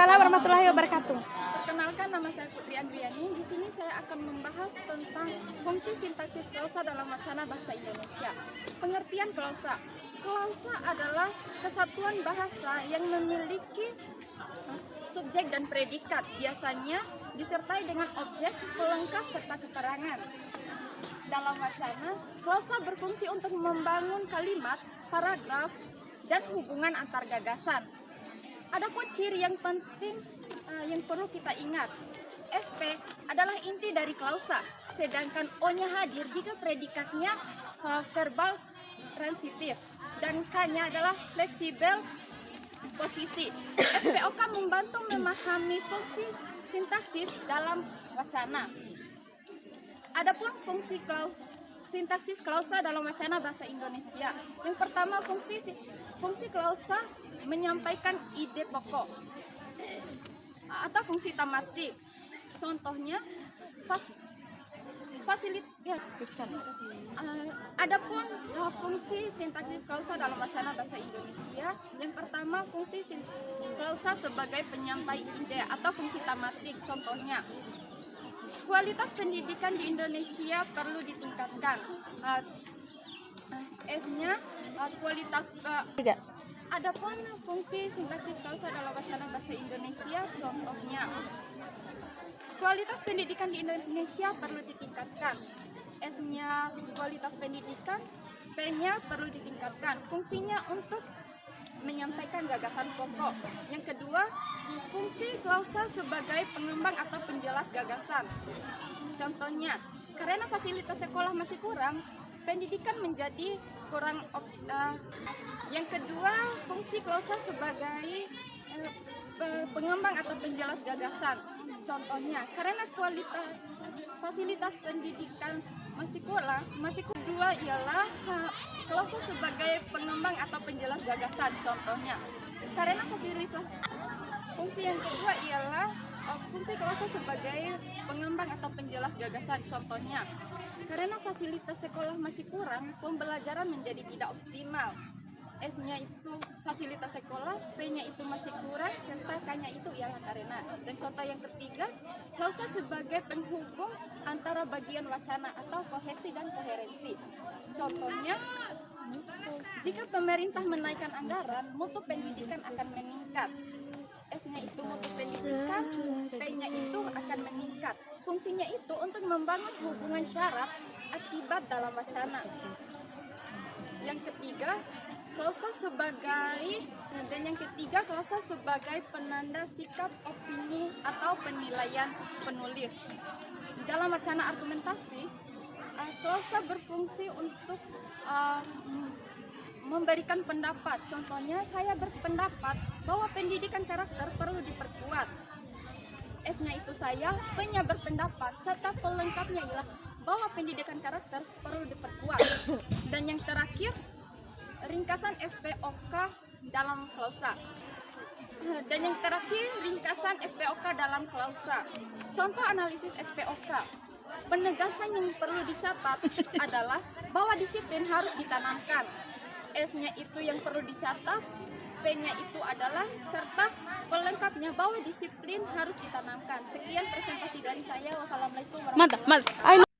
Waalaikumsalam warahmatullahi wabarakatuh. Perkenalkan, nama saya Putri Andriani. Di sini saya akan membahas tentang fungsi sintaksis klausa dalam wacana bahasa Indonesia. Pengertian klausa. Klausa adalah kesatuan bahasa yang memiliki subjek dan predikat, biasanya disertai dengan objek, pelengkap, serta keterangan. Dalam wacana, klausa berfungsi untuk membangun kalimat, paragraf, dan hubungan antar gagasan. Adapun ciri yang penting yang perlu kita ingat, SP adalah inti dari klausa, sedangkan O-nya hadir jika predikatnya verbal transitif dan K-nya adalah fleksibel posisi. SPOK membantu memahami fungsi sintaksis dalam wacana. Adapun fungsi sintaksis klausa dalam wacana bahasa Indonesia. Yang pertama, fungsi klausa menyampaikan ide pokok atau fungsi tematik. Contohnya adapun fungsi sintaksis klausa dalam wacana bahasa Indonesia. Yang pertama, fungsi klausa sebagai penyampai ide atau fungsi tematik. Contohnya, kualitas pendidikan di Indonesia perlu ditingkatkan. S-nya kualitas. Adapun fungsi sintaksis klausa dalam wacana bahasa Indonesia, contohnya, kualitas pendidikan di Indonesia perlu ditingkatkan. S-nya kualitas pendidikan, P-nya perlu ditingkatkan. Fungsinya untuk menyampaikan gagasan pokok. Yang kedua, fungsi klausa sebagai pengembang atau penjelas gagasan. Contohnya, karena fasilitas sekolah masih kurang, pendidikan menjadi kurang. Yang kedua, fungsi klausa sebagai pengembang atau penjelas gagasan. Contohnya, karena fasilitas pendidikan masih kurang, kedua ialah klausa sebagai pengembang atau penjelas gagasan. Contohnya, karena fungsi yang kedua ialah fungsi klausa sebagai pengembang atau penjelas gagasan. Contohnya, karena fasilitas sekolah masih kurang, pembelajaran menjadi tidak optimal. S-nya itu fasilitas sekolah, P-nya itu masih kurang, serta K-nya itu ialah karena. Dan contoh yang ketiga, klausa sebagai penghubung antara bagian wacana atau kohesi dan koherensi. Contohnya, jika pemerintah menaikkan anggaran, mutu pendidikan akan meningkat. S-nya itu mutu pendidikan, P-nya itu akan meningkat. Fungsinya itu untuk membangun hubungan syarat akibat dalam wacana. Yang ketiga, klausa sebagai penanda sikap, opini, atau penilaian penulis. Dalam wacana argumentasi, klausa berfungsi untuk memberikan pendapat. Contohnya, saya berpendapat bahwa pendidikan karakter perlu diperkuat. S-nya itu saya, P-nya berpendapat, serta pelengkapnya ialah bahwa pendidikan karakter perlu diperkuat. Dan yang terakhir, ringkasan SPOK dalam klausa. Contoh analisis SPOK. Penegasan yang perlu dicatat adalah bahwa disiplin harus ditanamkan. S-nya itu yang perlu dicatat, P-nya itu adalah serta pelengkapnya bahwa disiplin harus ditanamkan. Sekian presentasi dari saya. Wassalamualaikum warahmatullahi wabarakatuh.